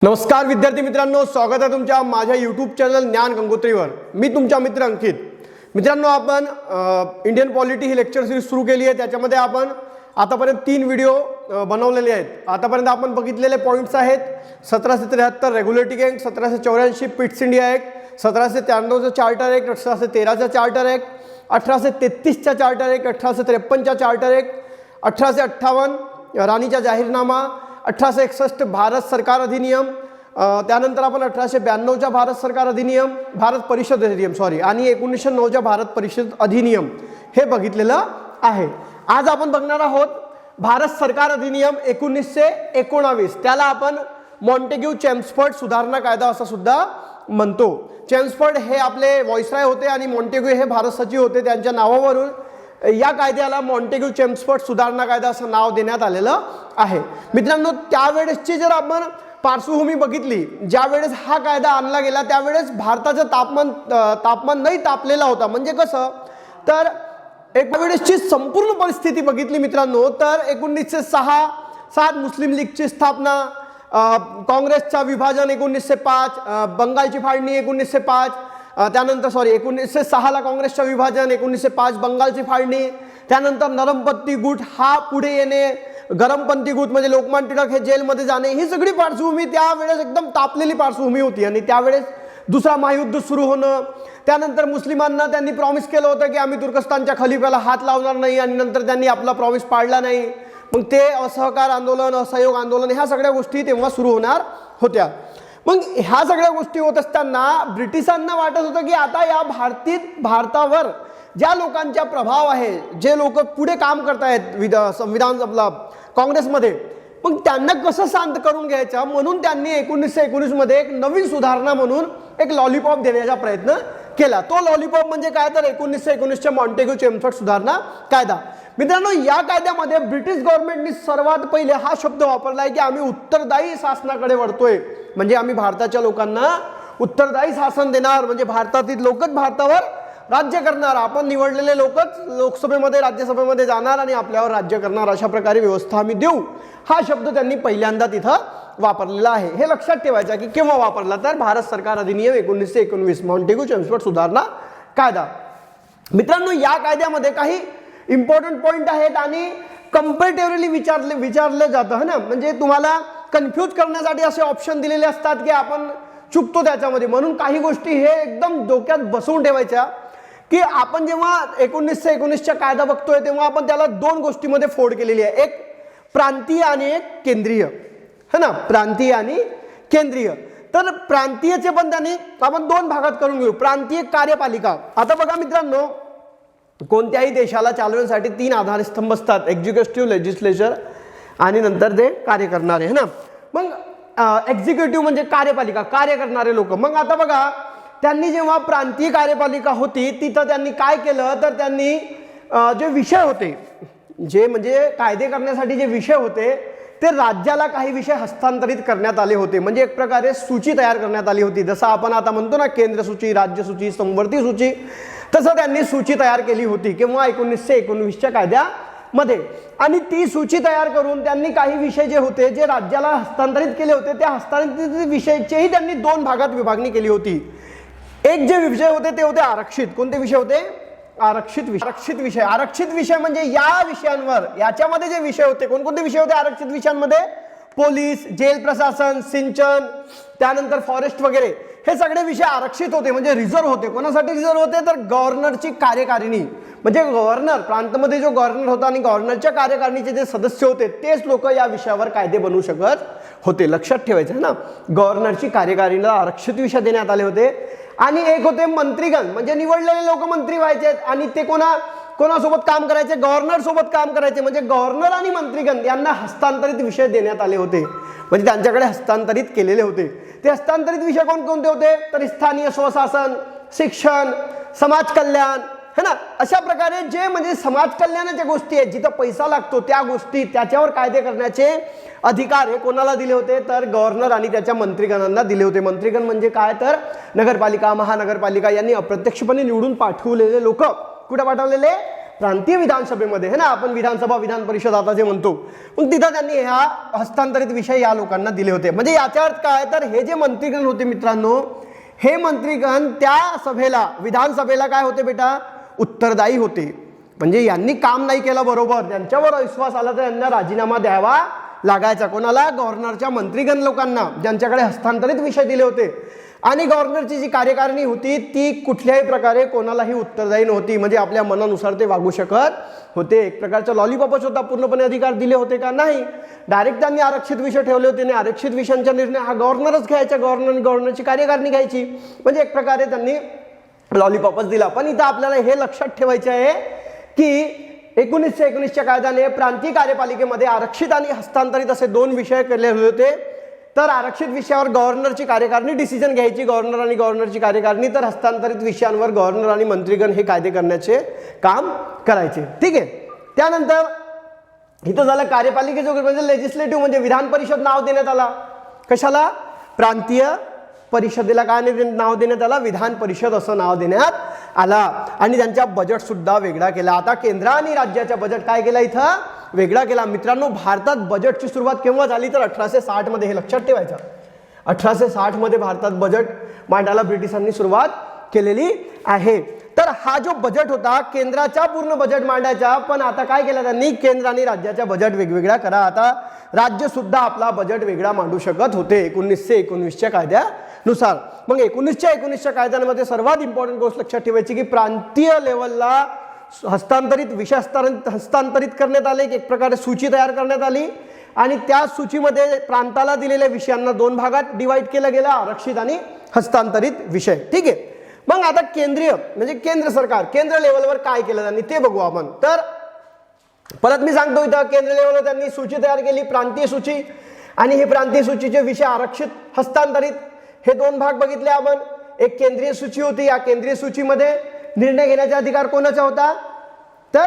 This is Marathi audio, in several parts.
नमस्कार विद्यार्थी मित्रांनो, स्वागत आहे तुमच्या माझ्या यूट्यूब चॅनल ज्ञान गंगोत्रीवर। मी तुमचा मित्र अंकित। मित्रांनो, आपण इंडियन पॉलिटी ही लेक्चर सिरीज सुरू केली आहे। त्याच्यामध्ये आपण आतापर्यंत 3 व्हिडिओ बनवलेले आहेत। आतापर्यंत आपण बघितलेले पॉइंट्स आहेत 1773 regulating act, 1784 Pitt's India act, 1793 charter act, 1813 charter act, 1833 charter act, 1853 charter act, 1858 राणीचा जाहीरनामा, 1861 भारत सरकार अधिनियम, त्यानंतर आपण 1892 भारत सरकार अधिनियम, भारत परिषद अधिनियम आणि 1909 भारत परिषद अधिनियम हे बघितलेलं आहे। आज आपण बघणार आहोत भारत सरकार अधिनियम 1919, त्याला आपण मॉन्टेग्यू चेम्सफोर्ड सुधारणा कायदा असं सुद्धा म्हणतो। चेम्सफोर्ड हे आपले व्हाईसरॉय होते आणि मॉन्टेग्यू हे भारत सचिव होते। त्यांच्या नावावरून या कायद्याला मॉन्टेग्यू चेम्सफोर्ड सुधारणा कायदा असं नाव देण्यात आलेलं आहे। मित्रांनो, त्यावेळेसची जर आपण पार्श्वभूमी बघितली, ज्या वेळेस हा कायदा आणला गेला त्यावेळेस भारताचं तापमान नाही तापलेला होता। म्हणजे कसं तर एक वेळेसची संपूर्ण परिस्थिती बघितली मित्रांनो, तर 1906 मुस्लिम लीगची स्थापना, काँग्रेसचा विभाजन 1905, बंगालची फाळणी 1905, त्यानंतर 1906 काँग्रेसचं विभाजन, 1905 बंगालची फाळणी, त्यानंतर नरमपंथी गुट हा पुढे येणे, गरमपंथी गुट म्हणजे लोकमान्य टिळक हे जेलमध्ये जाणे, ही सगळी पार्श्वभूमी त्यावेळेस एकदम तापलेली पार्श्वभूमी होती। आणि त्यावेळेस दुसरा महायुद्ध सुरू होणं, त्यानंतर मुस्लिमांना त्यांनी प्रॉमिस केलं होतं की आम्ही तुर्कस्तानच्या खलिफ्याला हात लावणार नाही, आणि नंतर त्यांनी आपला प्रॉमिस पाळला नाही। मग ते असहकार आंदोलन, असहयोग आंदोलन ह्या सगळ्या गोष्टी तेव्हा सुरू होणार होत्या। मग ह्या सगळ्या गोष्टी होत असताना ब्रिटिशांना वाटत होतं की आता या भारतावर ज्या लोकांचा प्रभाव आहे, जे लोक पुढे काम करत आहेत संविधान आपला काँग्रेसमध्ये, मग त्यांना कसं शांत करून घ्यायचं, म्हणून त्यांनी 1919 मध्ये एक नवीन सुधारणा म्हणून एक लॉलीपॉप देण्याचा प्रयत्न केला। तो लॉलीपॉप म्हणजे काय तर 1919च्या मॉन्टेग्यू चेम्सफोर्ड सुधारणा कायदा। मित्रांनो, या कायद्यामध्ये ब्रिटिश गव्हर्नमेंटने सर्वात पहिले हा शब्द वापरलाय की आम्ही उत्तरदायी शासनाकडे वळतोय। म्हणजे आम्ही भारताच्या लोकांना उत्तरदायी शासन देणार, म्हणजे भारतातील लोकच भारतावर राज्य करणार, आपण निवडलेले लोकच लोकसभेमध्ये राज्यसभेमध्ये जाणार आणि आपल्यावर राज्य करणार, अशा प्रकारे व्यवस्था आम्ही देऊ। हा शब्द त्यांनी पहिल्यांदा तिथं वापरलेला आहे। हे लक्षात ठेवायचं की केव्हा वापरला तर भारत सरकार अधिनियम 1919 मॉन्टेग्यू चेम्सफोर्ड सुधारणा कायदा। मित्रांनो, या कायद्यामध्ये काही इम्पॉर्टंट पॉइंट आहेत आणि कंपॅरेटिव्हली विचारलं जातं है ना, म्हणजे तुम्हाला कन्फ्यूज करण्यासाठी असे ऑप्शन दिलेले असतात की आपण चुकतो त्याच्यामध्ये, म्हणून काही गोष्टी हे एकदम डोक्यात बसवून ठेवायच्या की आपण जेव्हा 1919चा कायदा बघतोय तेव्हा आपण त्याला 2 गोष्टीमध्ये फोड केलेली आहे, एक प्रांतीय आणि एक केंद्रीय, है ना, प्रांतीय आणि केंद्रीय। तर प्रांतीयचे पण त्यांनी आपण 2 भागात करून घेऊ। प्रांतीय कार्यपालिका, आता बघा मित्रांनो, कोणत्याही देशाला चालवण्यासाठी 3 आधारस्तंभ असतात, एक्झिक्युटिव्ह, लेजिस्लेचर आणि नंतर ते कार्य करणारे, है ना। मग एक्झिक्युटिव्ह म्हणजे कार्यपालिका, कार्य करणारे लोक। मग आता बघा, त्यांनी जेव्हा प्रांतीय कार्यपालिका होती तिथं त्यांनी काय केलं तर त्यांनी जे विषय होते, जे म्हणजे कायदे करण्यासाठी जे विषय होते ते राज्याला काही विषय हस्तांतरित करण्यात आले होते। म्हणजे एक प्रकारे सूची तयार करण्यात आली होती, जसं आपण आता म्हणतो ना केंद्र सूची, राज्य सूची, संवर्ती सूची, तसं त्यांनी सूची तयार केली होती किंवा 1919च्या कायद्यामध्ये। आणि ती सूची तयार करून त्यांनी काही विषय जे होते जे राज्याला हस्तांतरित केले होते, त्या हस्तांतरित विषयाचेही त्यांनी 2 भागात विभागणी केली होती। एक जे विषय होते ते होते आरक्षित। कोणते विषय होते? आरक्षित विषय। आरक्षित विषय म्हणजे या विषयांवर, याच्यामध्ये जे विषय होते, कोणकोणते विषय होते आरक्षित विषयांमध्ये? पोलीस, जेल प्रशासन, सिंचन, त्यानंतर फॉरेस्ट वगैरे, हे सगळे विषय आरक्षित होते, म्हणजे रिझर्व होते। कोणासाठी रिझर्व होते तर गव्हर्नरची कार्यकारिणी, म्हणजे गव्हर्नर, प्रांतामध्ये जो गव्हर्नर होता आणि गव्हर्नरच्या कार्यकारिणीचे जे सदस्य होते तेच लोक या विषयावर कायदे बनवू शकत होते। लक्षात ठेवायचं है ना, गव्हर्नरची कार्यकारिणीला आरक्षित विषय देण्यात आले होते। आणि एक होते मंत्रीगण, म्हणजे निवडलेले लोक मंत्री व्हायचे आणि ते कोणासोबत काम करायचे? गव्हर्नर सोबत काम करायचे। म्हणजे गव्हर्नर आणि मंत्रीगण यांना हस्तांतरित विषय देण्यात आले होते, म्हणजे त्यांच्याकडे हस्तांतरित केलेले होते। ते हस्तांतरित विषय कोणकोणते होते तर स्थानीय स्वशासन, शिक्षण, समाज कल्याण, है ना, अशा प्रकारे जे म्हणजे समाज कल्याणाच्या गोष्टी आहेत, जिथं पैसा लागतो त्या गोष्टी, त्याच्यावर कायदे करण्याचे अधिकार हे कोणाला दिले होते तर गव्हर्नर आणि त्याच्या मंत्रीगणांना दिले होते। मंत्रीगण म्हणजे काय तर नगरपालिका, महानगरपालिका यांनी अप्रत्यक्षपणे निवडून पाठवलेले लोक, कुठे पाठवलेले? प्रांतीय विधानसभेमध्ये है ना, आपण विधानसभा विधान परिषद आता जे म्हणतो, मग तिथं त्यांनी ह्या हस्तांतरित विषय या लोकांना दिले होते. म्हणजे याचा अर्थ काय, तर हे जे मंत्रीगण होते मित्रांनो, हे मंत्रीगण त्या सभेला विधानसभेला काय होते बेटा, उत्तरदायी होते. म्हणजे यांनी काम नाही केलं बरोबर, त्यांच्यावर विश्वास आला तर यांना राजीनामा द्यावा लागायचा. कोणाला, गव्हर्नरच्या मंत्रीगण लोकांना, ज्यांच्याकडे हस्तांतरित विषय दिले होते. आणि गव्हर्नरची जी कार्यकारिणी होती ती कुठल्याही प्रकारे कोणालाही उत्तरदायी नव्हती. म्हणजे आपल्या मनानुसार ते वागू शकत होते. एक प्रकारचा लॉलीपॉपच होता. पूर्णपणे अधिकार दिले होते का, नाही. डायरेक्ट त्यांनी आरक्षित विषय ठेवले होते आणि आरक्षित विषयांचा निर्णय हा गव्हर्नरच घ्यायचा, गव्हर्नरची कार्यकारिणी घ्यायची. म्हणजे एक प्रकारे त्यांनी लॉलीपॉपच दिला. पण इथं आपल्याला हे लक्षात ठेवायचे आहे की 1919च्या कायद्याने प्रांतीय कार्यपालिकेमध्ये आरक्षित आणि हस्तांतरित असे 2 विषय केले होते. तर आरक्षित विषयावर गव्हर्नरची कार्यकारिणी डिसिजन घ्यायची, गव्हर्नर आणि गव्हर्नरची कार्यकारिणी. तर हस्तांतरित विषयांवर गव्हर्नर आणि मंत्रीगण हे कायदे करण्याचे काम करायचे. ठीक आहे. त्यानंतर इथं झालं कार्यपालिकेचं, म्हणजे लेजिस्लेटिव्ह म्हणजे विधान परिषद नाव देण्यात आला. कशाला, प्रांतीय परिषदेला काय नाव देण्यात आला, विधान परिषद असं नाव देण्यात आला. आणि त्यांचा बजेट सुद्धा वेगळा केला. आता केंद्र आणि राज्याचा बजेट काय केला, इथं वेगळा केला. मित्रांनो, भारतात बजेटची सुरुवात केव्हा झाली, तर 1860 मध्ये. हे लक्षात ठेवायचं. 1860 मध्ये भारतात बजेट मांडायला ब्रिटिशांनी सुरुवात केलेली आहे. तर हा जो बजेट होता केंद्राचा पूर्ण बजेट मांडायचा, पण आता काय केलं त्यांनी, केंद्र आणि राज्याच्या बजेट वेगवेगळ्या करा. आता राज्य सुद्धा आपला बजेट वेगळा मांडू शकत होते 1919च्या कायद्यानुसार. मग 1919च्या कायद्यामध्ये सर्वात इम्पॉर्टंट गोष्ट लक्षात ठेवायची की प्रांतीय लेवलला हस्तांतरित विषय हस्तांतरित करण्यात आले. एक प्रकारे सूची तयार करण्यात आली आणि त्या सूचीमध्ये प्रांताला दिलेल्या विषयांना 2 भागात डिवाइड केलं गेलं, आरक्षित आणि हस्तांतरित विषय. ठीक आहे. मग आता केंद्रीय म्हणजे केंद्र सरकार, केंद्र लेवलवर काय केलं त्यांनी ते बघू आपण. तर परत मी सांगतो, इथं केंद्र लेवलवर त्यांनी सूची तयार केली, प्रांतीय सूची. आणि हे प्रांतीय सूचीचे विषय आरक्षित, हस्तांतरित हे 2 भाग बघितले आपण. एक केंद्रीय सूची होती. या केंद्रीय सूचीमध्ये निर्णय घेण्याचा अधिकार कोणाचा होता, तर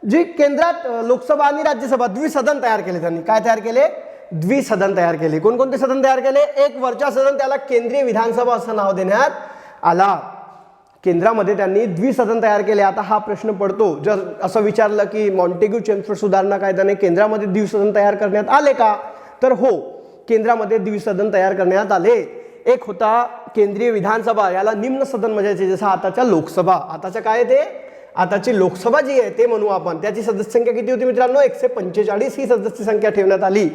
जी केंद्रात लोकसभा आणि राज्यसभा द्विसदन तयार केले त्यांनी. काय तयार केले, द्विसदन तयार केले. कोणकोणते सदन तयार केले, एक वरच्या सदन त्याला केंद्रीय विधानसभा असं नाव देण्यात आला. केंद्रामध्ये त्यांनी द्विसदन तयार केले. आता हा प्रश्न पडतो, जर असं विचारलं की मॉन्टेग्यू चेम्सफोर्ड सुधारणा कायद्याने केंद्रामध्ये द्विसदन तयार करण्यात आले का, तर हो, केंद्रामध्ये द्विसदन तयार करण्यात आले. एक होता केंद्रीय विधानसभा, याला निम्न सदन म्हणायचे, जसं आताच्या लोकसभा. आताच्या काय ते, आताची लोकसभा जी आहे ते म्हणू आपण. त्याची सदस्य संख्या किती होती मित्रांनो, 145 ही सदस्य संख्या ठेवण्यात आली.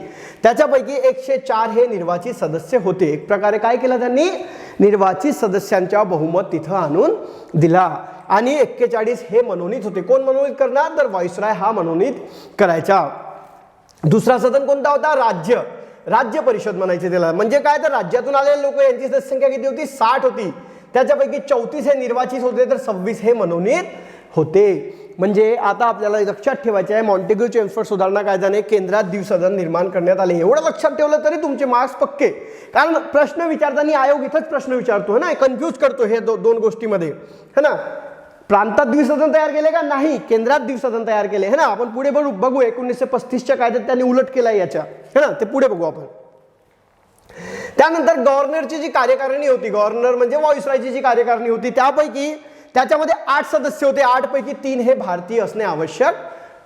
त्याच्यापैकी 104 हे निर्वाचित सदस्य होते. एक प्रकारे काय केलं त्यांनी, निर्वाचित सदस्यांच्या बहुमत तिथं आणून दिला. आणि 41 हे मनोनीत होते. कोण मनोनीत करणार, तर व्हाईसरॉय हा मनोनीत करायचा. दुसरा सदन कोणता होता, राज्य परिषद म्हणायचे त्याला. म्हणजे काय, तर राज्यातून आलेले लोक, यांची सदस्य संख्या किती होती, 60 होती. त्याच्यापैकी 34 हे निर्वाचित होते, तर 26 हे मनोनीत होते. म्हणजे आता आपल्याला लक्षात ठेवायचे आहे, मॉन्टेग्यू चेम्सफोर्ड सुधारणा कायद्याने केंद्रात द्विसदन निर्माण करण्यात आले. एवढं लक्षात ठेवलं तरी तुमचे मार्क्स पक्के. कारण प्रश्न विचारताना आयोग इथंच प्रश्न विचारतो है ना, कन्फ्यूज करतो हे 2 गोष्टीमध्ये है ना. प्रांतात द्विसदन तयार केले का, नाही, केंद्रात द्विसदन तयार केले है ना. आपण पुढे बघू 1935च्या कायद्यात त्यांनी उलट केला याच्या है ना, ते पुढे बघू आपण. त्यानंतर गव्हर्नरची जी कार्यकारिणी होती, गव्हर्नर म्हणजे व्हाईसरॉयची जी कार्यकारिणी होती, त्यापैकी त्याच्यामध्ये 8 सदस्य होते. 8 पैकी 3 हे भारतीय असणे आवश्यक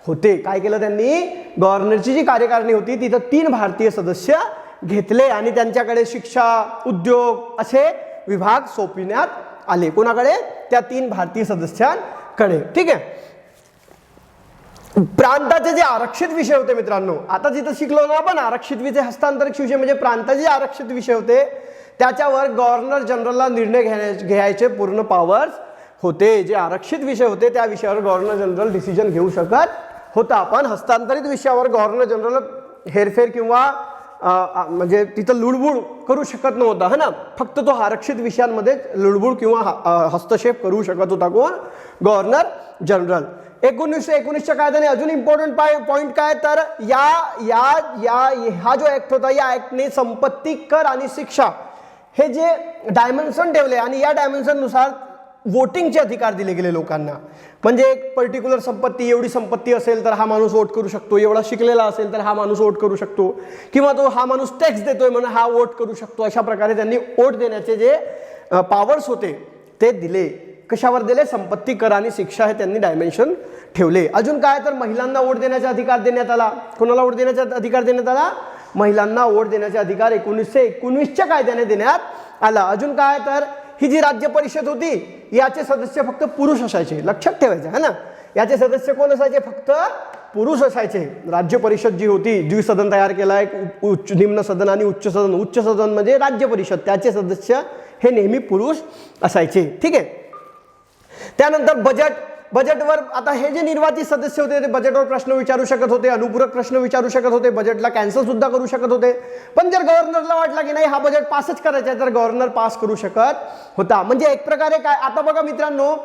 होते. काय केलं त्यांनी, गव्हर्नरची जी कार्यकारिणी होती तिथं 3 भारतीय सदस्य घेतले आणि त्यांच्याकडे शिक्षा, उद्योग असे विभाग सोपविण्यात आले. कोणाकडे, त्या 3 भारतीय सदस्यांकडे. ठीक आहे. प्रांताचे जे आरक्षित विषय होते मित्रांनो, आता जिथं शिकलो ना आपण, आरक्षित विषय हस्तांतरित विषय म्हणजे प्रांताचे आरक्षित विषय होते त्याच्यावर गव्हर्नर जनरलला निर्णय घ्यायचे पूर्ण पॉवर्स होते. जे आरक्षित विषय होते त्या विषयावर गव्हर्नर जनरल डिसिजन घेऊ शकत होता. पण हस्तांतरित विषयावर गव्हर्नर जनरल हेरफेर किंवा म्हणजे तिथं लुडबुड करू शकत नव्हता है ना. फक्त तो आरक्षित विषयांमध्ये लुडबुड किंवा हस्तक्षेप करू शकत होता. कोण, गव्हर्नर जनरल. 1919च्या कायद्याने अजून इम्पॉर्टंट पॉइंट काय, तर हा जो ऍक्ट होता, या ऍक्टने संपत्ती, कर आणि शिक्षा हे जे डायमेन्शन ठेवले आणि या डायमेन्शन नुसार वोटिंगचे अधिकार दिले गेले लोकांना. म्हणजे एक पर्टिक्युलर संपत्ती, एवढी संपत्ती असेल तर हा माणूस वोट करू शकतो, एवढा शिकलेला असेल तर हा माणूस वोट करू शकतो, किंवा तो हा माणूस टॅक्स देतोय म्हणून हा वोट करू शकतो. अशा प्रकारे त्यांनी वोट देण्याचे जे पॉवर्स होते ते दिले कशावर दिले? संपत्ती कर आणि शिक्षा हे त्यांनी डायमेन्शन ठेवले. अजून काय तर महिलांना वोट देण्याचा अधिकार देण्यात आला. कोणाला वोट देण्याचा अधिकार देण्यात आला? महिलांना वोट देण्याचा अधिकार 1919च्या कायद्याने देण्यात आला. अजून काय तर ही जी राज्य परिषद होती याचे सदस्य फक्त पुरुष असायचे. लक्षात ठेवायचं है ना, याचे सदस्य कोण असायचे? फक्त पुरुष असायचे. राज्य परिषद जी होती, द्विसदन तयार केला, एक निम्न सदन आणि उच्च सदन. उच्च सदन म्हणजे राज्य परिषद, त्याचे सदस्य हे नेहमी पुरुष असायचे. ठीक आहे. त्यानंतर बजेटवर आता हे जे निर्वाचित सदस्य होते ते बजेटवर प्रश्न विचारू शकत होते, अनुपूरक प्रश्न विचारू शकत होते, बजेटला कॅन्सल सुद्धा करू शकत होते. पण जर गव्हर्नरला वाटला की नाही हा बजेट पासच करायचा आहे तर गव्हर्नर पास करू शकत होता. म्हणजे एक प्रकारे काय, आता बघा मित्रांनो,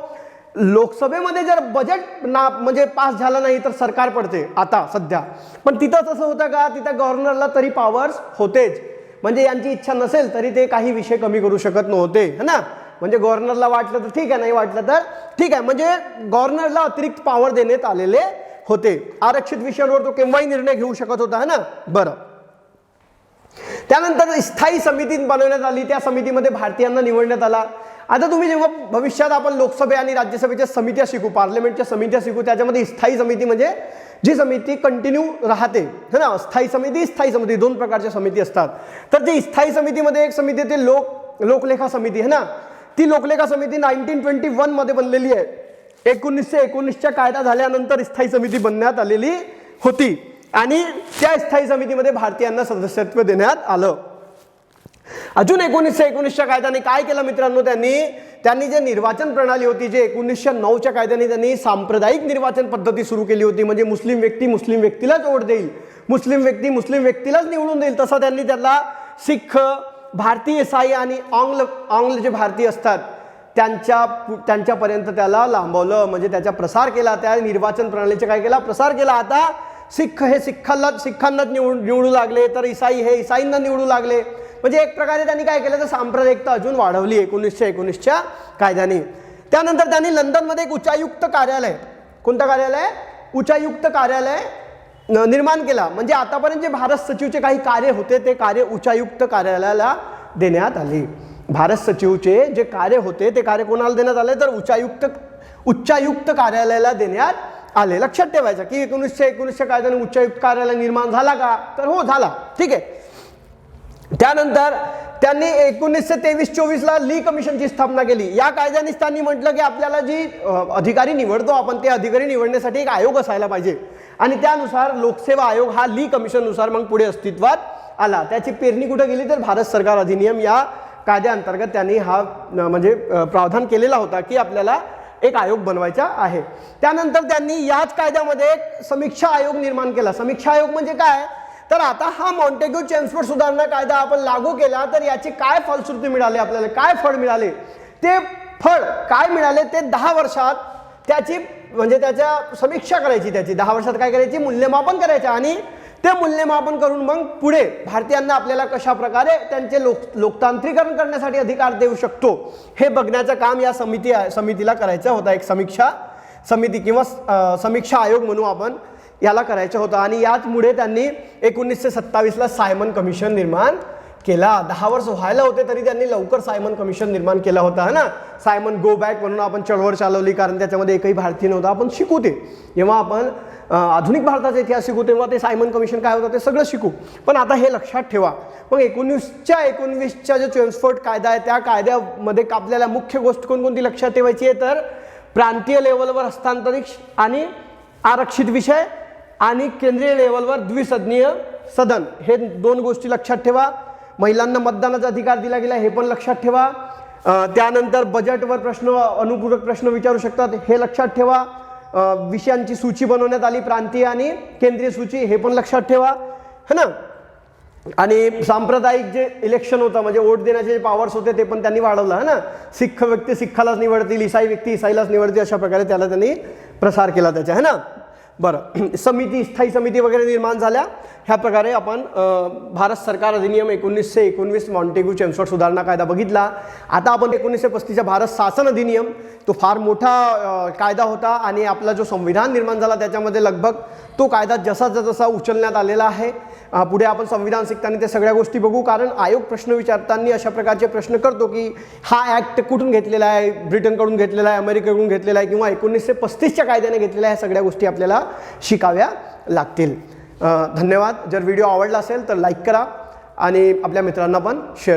लोकसभेमध्ये जर बजेट म्हणजे पास झालं नाही तर सरकार पडते आता सध्या. पण तिथं तसं होतं का? तिथं गव्हर्नरला तरी पॉवर्स होतेच. म्हणजे यांची इच्छा नसेल तरी ते काही विषय कमी करू शकत नव्हते है ना. म्हणजे गव्हर्नरला वाटलं तर ठीक आहे, नाही वाटलं तर ठीक आहे. म्हणजे गव्हर्नरला अतिरिक्त पॉवर देण्यात आलेले होते. आरक्षित विषयांवर तो केव्हाही निर्णय घेऊ शकत होता है ना. बरं, त्यानंतर स्थायी समिती बनवण्यात आली. त्या समितीमध्ये भारतीयांना निवडण्यात आला. आता तुम्ही जेव्हा भविष्यात आपण लोकसभे आणि राज्यसभेच्या समित्या शिकू, पार्लमेंटच्या समित्या शिकू, त्याच्यामध्ये स्थायी समिती म्हणजे जी समिती कंटिन्यू राहते है ना. स्थायी समिती दोन प्रकारच्या समिती असतात. तर जी स्थायी समितीमध्ये एक समिती ते लोकलेखा समिती है ना. ती लोकलेखा समिती 1921 मध्ये बनलेली आहे. 1919च्या कायदा झाल्यानंतर स्थायी समिती बनण्यात आलेली होती आणि त्या स्थायी समितीमध्ये भारतीयांना सदस्यत्व देण्यात आलं. अजून 1919च्या कायद्याने काय केलं मित्रांनो, त्यांनी जे निर्वाचन प्रणाली होती, जे 1909च्या कायद्याने त्यांनी सांप्रदायिक निर्वाचन पद्धती सुरू केली होती. म्हणजे मुस्लिम व्यक्ती मुस्लिम व्यक्तीलाच वोट देईल, मुस्लिम व्यक्ती मुस्लिम व्यक्तीलाच निवडून देईल. तसं त्यांनी त्याला सिख, भारतीय ईसाई आणि आंग्ल जे भारतीय असतात त्यांच्यापर्यंत त्याला लांबवलं. म्हणजे त्याचा प्रसार केला. त्या निर्वाचन प्रणालीचा काय केला? प्रसार केला. आता सिख हे सिखांनाच निवडू लागले, तर ईसाई हे ईसाईंना निवडू लागले. म्हणजे एक प्रकारे त्यांनी काय केलं तर सांप्रदायिकता अजून वाढवली 1919च्या कायद्याने. त्यानंतर त्यांनी लंडनमध्ये एक उच्चायुक्त कार्यालय, कोणतं कार्यालय? उच्चायुक्त कार्यालय निर्माण केला. म्हणजे आतापर्यंत जे भारत सचिवचे काही कार्य होते ते कार्य उच्चायुक्त कार्यालयाला देण्यात आले. भारत सचिवचे जे कार्य होते ते कार्य कोणाला देण्यात आले? तर उच्चायुक्त कार्यालयाला देण्यात आले. लक्षात ठेवायचं की 1919च्या कायद्याने उच्चायुक्त कार्यालय निर्माण झाला का? तर हो, झाला. ठीक आहे. त्यानंतर त्यांनी 1923-24ला ली कमिशनची स्थापना केली. या कायद्यानेच त्यांनी म्हटलं की आपल्याला जी अधिकारी निवडतो आपण, ते अधिकारी निवडण्यासाठी एक आयोग असायला पाहिजे आणि त्यानुसार लोकसेवा आयोग हा ली कमिशननुसार मग पुढे अस्तित्वात आला. त्याची पेरणी कुठे गेली? तर भारत सरकार अधिनियम या कायद्याअंतर्गत त्यांनी हा म्हणजे प्रावधान केलेला होता की आपल्याला एक आयोग बनवायचा आहे. त्यानंतर त्यांनी याच कायद्यामध्ये एक समीक्षा आयोग निर्माण केला. समीक्षा आयोग म्हणजे काय? तर आता हा मॉन्टेग्यू चेम्सफोर्ड सुधारणा कायदा आपण लागू केला तर याची काय फलश्रुती मिळाली, आपल्याला काय फळ मिळाले? ते फळ काय मिळाले ते 10 वर्षात त्याची म्हणजे त्याच्या समीक्षा करायची, त्याची 10 वर्षात काय करायची? मूल्यमापन करायचं आणि ते मूल्यमापन करून मग पुढे भारतीयांना आपल्याला कशा प्रकारे त्यांचे लोकतांत्रिकरण करण्यासाठी अधिकार देऊ शकतो हे बघण्याचं काम या समितीला करायचं होतं. एक समीक्षा समिती किंवा समीक्षा आयोग म्हणून आपण याला करायचं होतं. आणि याचमुळे त्यांनी 1927ला सायमन कमिशन निर्माण केला. 10 वर्ष व्हायला होते तरी त्यांनी लवकर सायमन कमिशन निर्माण केला होता है ना. सायमन गो बॅक म्हणून आपण चळवळ चालवली, कारण त्याच्यामध्ये एकही भारतीय नव्हता. आपण शिकू ते, जेव्हा आपण आधुनिक भारताचा इतिहास शिकू तेव्हा ते सायमन कमिशन काय होतं ते सगळं शिकू. पण आता हे लक्षात ठेवा. मग 1919च्या जो चेम्सफोर्ड कायदा आहे त्या कायद्यामध्ये आपल्याला मुख्य गोष्ट कोणकोणती लक्षात ठेवायची आहे? तर प्रांतीय लेवलवर हस्तांतरित आणि आरक्षित विषय आणि केंद्रीय लेवलवर द्विसदनीय सदन, हे 2 गोष्टी लक्षात ठेवा. महिलांना मतदानाचा अधिकार दिला गेला हे पण लक्षात ठेवा. त्यानंतर बजेटवर प्रश्न, अनुपूरक प्रश्न विचारू शकतात हे लक्षात ठेवा. विषयांची सूची बनवण्यात आली, प्रांतीय आणि केंद्रीय सूची, हे पण लक्षात ठेवा है ना. आणि सांप्रदायिक जे इलेक्शन होतं म्हणजे वोट देण्याचे जे पॉवर्स होते ते पण त्यांनी वाढवलं है ना. सिख व्यक्ती सिखालाच निवडतील, ईसाई व्यक्ती ईसाईलाच निवडतील, अशा प्रकारे त्याला त्यांनी प्रसार केला त्याचा है ना. बरं, समिती, स्थायी समिती वगैरे निर्माण झाल्या. ह्या प्रकारे आपण भारत सरकार अधिनियम 1919 मॉन्टेग्यू चेम्सफोर्ड सुधारणा कायदा बघितला. आता आपण 1935चा भारत शासन अधिनियम, तो फार मोठा कायदा होता आणि आपला जो संविधान निर्माण झाला त्याच्यामध्ये लगभग तो कायदा जसा उचलण्यात आलेला आहे पुढे आपण संविधान शिकताना ते सगळ्या गोष्टी बघू, कारण आयोग प्रश्न विचारताना अशा प्रकारचे प्रश्न करतो की हा ॲक्ट कुठून घेतलेला आहे, ब्रिटनकडून घेतलेला आहे, अमेरिकेकडून घेतलेला आहे किंवा 1935च्या कायद्याने घेतलेल्या ह्या सगळ्या गोष्टी आपल्याला शिकाव्या लागतील. धन्यवाद. जर व्हिडिओ आवडला असेल तर लाईक करा आणि आपल्या मित्रांना पण शेअर करा.